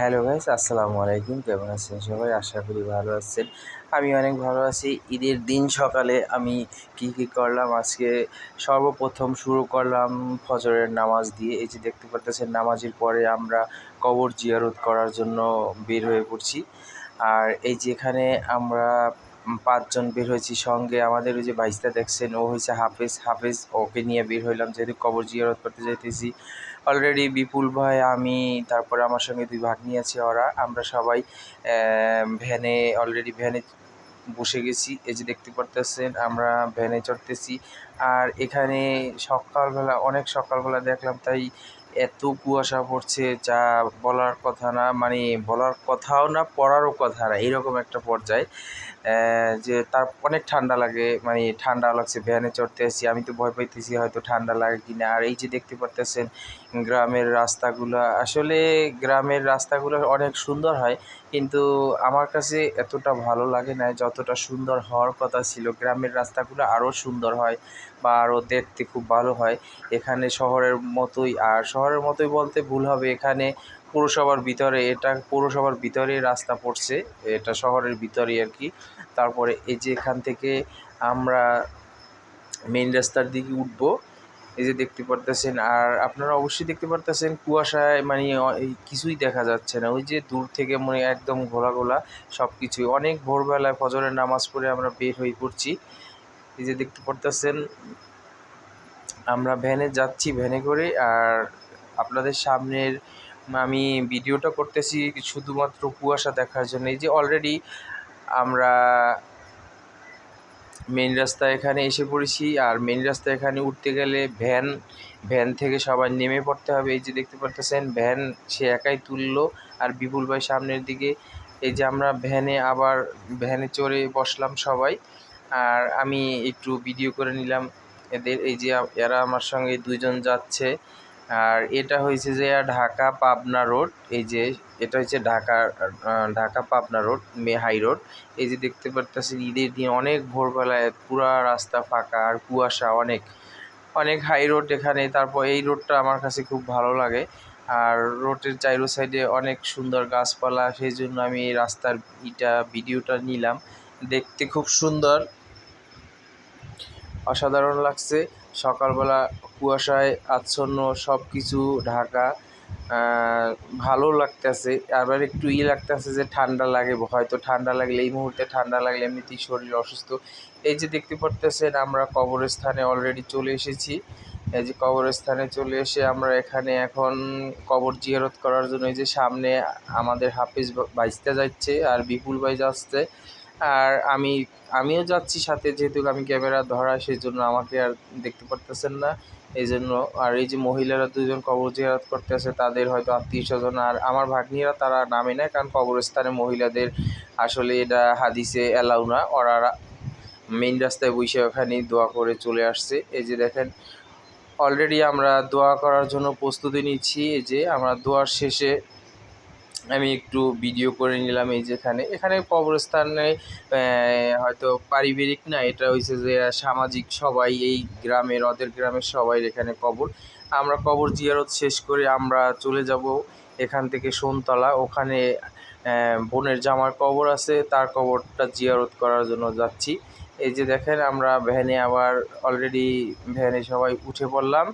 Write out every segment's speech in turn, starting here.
Hello guys, আসসালামু আলাইকুম। কেমন আছেন সবাই? আশা করি ভালো আছেন। আমি অনেক ভালো আছি। ঈদের দিন সকালে আমি কী করলাম আজকে, সর্বপ্রথম শুরু করলাম ফজরের নামাজ দিয়ে। এই যে দেখতে পারতেছেন, নামাজের পরে আমরা কবর জিয়ারত করার জন্য বের হয়ে পড়ছি। আর এই যে এখানে আমরা ৫ জন বের হয়েছি। সঙ্গে আমাদের ওই যে ভাইস্তা দেখছেন, ও হয়েছে হাফেজ। ওকে নিয়ে বের হইলাম যেহেতু কবর জিয়ারত করতে যাইতেছি। অলরেডি বিপুল ভাই, আমি, তারপরে আমার সঙ্গে 2 ভাগ্নি আছে, আমরা সবাই ভ্যানে বসে গেছি। এই যে দেখতে পারতেছেন আমরা ভ্যানে চড়তেছি। আর এখানে অনেক সকালবেলা দেখলাম, তাই এত কুয়াশা পড়ছে যা বলার কথা না, মানে বলার কথাও না, পড়ারও কথা না, এইরকম একটা পর্যায়ে। যে তার অনেক ঠান্ডা লাগে, মানে ঠান্ডা লাগছে। ভ্যানে চড়তে আসছি, আমি তো ভয় পাইতেছি হয়তো ঠান্ডা লাগে কি না। আর এই যে দেখতে পারতেছেন গ্রামের রাস্তাগুলো অনেক সুন্দর হয়, কিন্তু আমার কাছে এতটা ভালো লাগে না যতটা সুন্দর হওয়ার কথা ছিল। গ্রামের রাস্তাগুলো আরও সুন্দর হয় বা আরও দেখতে খুব ভালো হয়। এখানে শহরের মতোই বলতে ভুল হবে, এখানে পৌরসভার ভিতরে রাস্তা পড়ছে, এটা শহরের ভিতরেই আর কি। তারপরে এই যে এখান থেকে আমরা মেইন রাস্তার দিকে উঠবো। এই যে দেখতে পারতেছেন, আর আপনারা অবশ্যই দেখতে পারতেছেন কুয়াশায় মানে কিছুই দেখা যাচ্ছে না। ওই যে দূর থেকে মনে একদম ঘোলা ঘোলা সব কিছুই। অনেক ভোরবেলায় ফজরের নামাজ পড়ে আমরা বের হয়ে পড়ছি। এই যে দেখতে পারতেছেন আমরা ভ্যানে যাচ্ছি, ভ্যানে করে। আর আপনাদের সামনের আমি ভিডিওটা করতেছি শুধুমাত্র কুয়াশা দেখার জন্য। এই যে অলরেডি আমরা মেইন রাস্তায় এখানে এসে পড়েছি। আর মেইন রাস্তায় এখানে উঠতে গেলে ভ্যান থেকে সবাই নেমে পড়তে হবে। এই যে দেখতে পারতেছেন ভ্যান সে একাই তুললো, আর বিপুল ভাই সামনের দিকে। এই যে আমরা ভ্যানে চড়ে বসলাম সবাই, আর আমি একটু ভিডিও করে নিলাম এদের। এই যে এরা আমার সঙ্গে 2 জন যাচ্ছে। আর এটা হয়েছে যে ঢাকা পাবনা রোড। এই যে এটা হচ্ছে Dhaka Pabna road, high road. এই যে দেখতে পারতেছেন ঈদের দিন অনেক ভোরবেলায় পুরা রাস্তা ফাঁকা আর কুয়াশা, অনেক অনেক হাই রোড এখানে। তারপর এই রোডটা আমার কাছে খুব ভালো লাগে। আর রোডের চাইরো সাইডে অনেক সুন্দর গাছপালা, সেই জন্য আমি এই রাস্তার ভিডিওটা নিলাম। দেখতে খুব সুন্দর, অসাধারণ লাগছে। সকালবেলা কুয়াশায় আচ্ছন্ন সব কিছু ঢাকা, ভালো লাগতেছে। আবার একটু লাগতেছে যে ঠান্ডা লাগে, হয়তো ঠান্ডা লাগলে এই মুহূর্তে ঠান্ডা লাগলে এমনিতেই শরীর অসুস্থ। এই যে দেখতে পারতেছেন আমরা কবরস্থানে অলরেডি চলে এসেছি। এই যে কবরস্থানে চলে এসে আমরা এখানে এখন কবর জিয়ারত করার জন্য, এই যে সামনে আমাদের হাফিজ ভাইস্তা যাচ্ছে আর বিপুল ভাই যাচ্ছে। আর আমিও যাচ্ছি সাথে, যেহেতু আমি ক্যামেরা ধরা, সেই জন্য আমাকে আর দেখতে পারতেছেন না এই জন্য। আর এই যে মহিলারা 2 জন কবর জিয়ারত করতে আসে, তাদের হয়তো আত্মীয় স্বজন। আর আমার ভাগ্নিরা তারা নামে না, কারণ কবরস্থানে মহিলাদের আসলে এটা হাদিসে অ্যালাউ না। ওরা মেইন রাস্তায় বসে ওখানেই দোয়া করে চলে আসছে। এই যে দেখেন অলরেডি আমরা দোয়া করার জন্য প্রস্তুতি নিচ্ছি। এই যে আমরা দোয়ার শেষে আমি একটু ভিডিও করে নিলাম। এই যেখানে এখানে কবরস্থানে হয়তো পারিবারিক না, এটা হয়েছে যে সামাজিক, সবাই এই ওদের গ্রামের সবাই এখানে কবর। আমরা কবর জিয়ারত শেষ করে আমরা চলে যাব এখান থেকে সোনতলা। ওখানে বোনের জামার কবর আছে, তার কবরটা জিয়ারত করার জন্য যাচ্ছি। এই যে দেখেন আমরা ভ্যানে সবাই উঠে পড়লাম।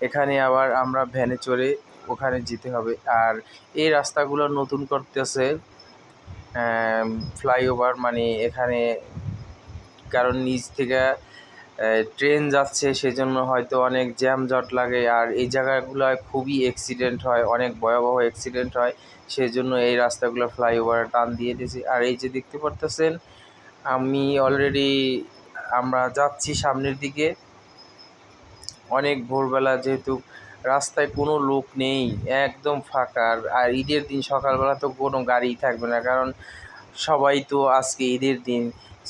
এখানে আবার আমরা ভ্যানে চড়ে ওখানে যেতে হবে। আর এই রাস্তাগুলো নতুন করতেছে, ফ্লাইওভার, মানে এখানে কারণ নিচ থেকে ট্রেন যাচ্ছে, সেজন্য হয়তো অনেক জ্যামজট লাগে। আর এই জায়গাগুলোয় খুবই অ্যাক্সিডেন্ট হয়, অনেক ভয়াবহ অ্যাক্সিডেন্ট হয়, সেজন্য এই রাস্তাগুলো ফ্লাইওভার টান দিয়ে দিয়েছে। আর এই যে দেখতে পারতেছেন আমরা যাচ্ছি সামনের দিকে। অনেক ভোরবেলা, যেহেতু রাস্তায় কোনো লোক নেই, একদম ফাঁকা। আর ঈদের দিন সকালবেলা তো কোনো গাড়িই থাকবে না, কারণ সবাই তো আজকে ঈদের দিন।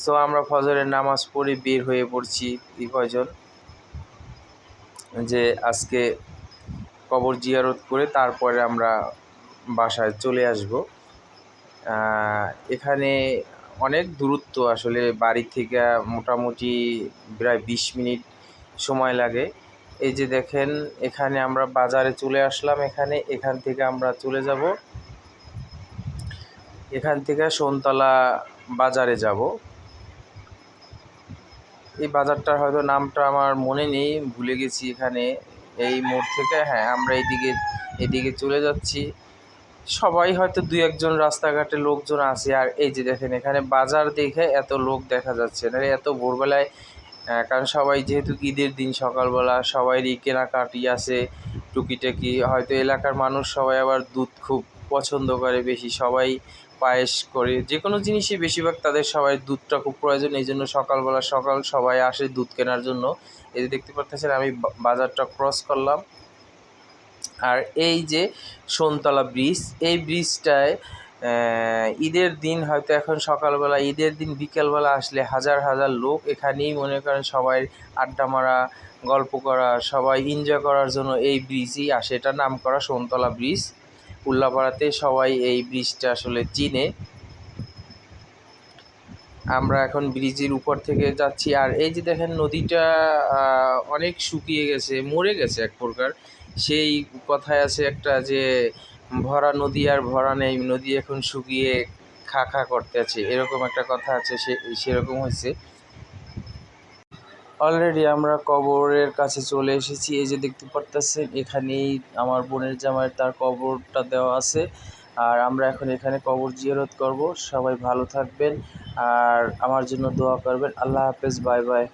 সো আমরা ফজরের নামাজ পড়ে বের হয়ে পড়ছি এই কয়জন, যে আজকে কবর জিয়ারত করে তারপরে আমরা বাসায় চলে আসব। এখানে অনেক দূরত্ব, আসলে বাড়ি থেকে মোটামুটি প্রায় 20 মিনিট সময় লাগে। এই যে দেখেন এখানে আমরা বাজারে চলে আসলাম। এখান থেকে আমরা চলে যাব, এখান থেকে সোনতলা বাজারে যাব। এই বাজারটার হয়তো নামটা আমার মনে নেই, ভুলে গেছি। এখানে এই মোড় থেকে হ্যাঁ আমরা এদিকে চলে যাচ্ছি। সবাই হয়তো দুই একজন রাস্তাঘাটে লোকজন আছে। আর এই যে দেখেন এখানে বাজার দেখে এত লোক দেখা যাচ্ছে না, এত ভোরবেলায়। কারণ সবাই যেহেতু ঈদের দিন, সকালবেলা সবাইরই কেনাকাটি আছে টুকিটাকি। হয়তো এলাকার মানুষ সবাই আবার দুধ খুব পছন্দ করে বেশি, সবাই পায়েস করে, যে কোনো জিনিসই বেশিরভাগ তাদের সবাই দুধটা খুব প্রয়োজন। এই জন্য সকালবেলা সবাই আসে দুধ কেনার জন্য। এই যে দেখতে পাচ্ছেন আমি বাজারটা ক্রস করলাম। আর এই যে সোনতলা ব্রিজ, এই ব্রিজটায় ঈদের দিন হয়তো এখন সকালবেলা, ঈদের দিন বিকেলবেলা আসলে হাজার হাজার লোক এখানেই মনে করেন সবাই আড্ডা মারা, গল্প করা, সবাই এনজয় করার জন্য এই ব্রিজই আসে। এটা নাম করা সোনতলা ব্রিজ। উল্লাপাড়াতে সবাই এই ব্রিজটা আসলে চিনে। আমরা এখন ব্রিজের উপর থেকে যাচ্ছি। আর এই যে দেখেন নদীটা অনেক শুকিয়ে গেছে, মরে গেছে এক প্রকার। সেই কথায় আছে একটা যে ভরা নদী আর ভরা নেই, নদী এখন শুকিয়ে খা খা করতে আছে, এরকম একটা কথা আছে। সেরকম হয়েছে। অলরেডি আমরা কবরের কাছে চলে এসেছি। এই যে দেখতে পারতেছেন এখানেই আমার বোনের জামাই, তার কবরটা দেওয়া আছে। আর আমরা এখন এখানে কবর জিয়ারত করব। সবাই ভালো থাকবেন আর আমার জন্য দোয়া করবেন। আল্লাহ হাফেজ, বাই বাই।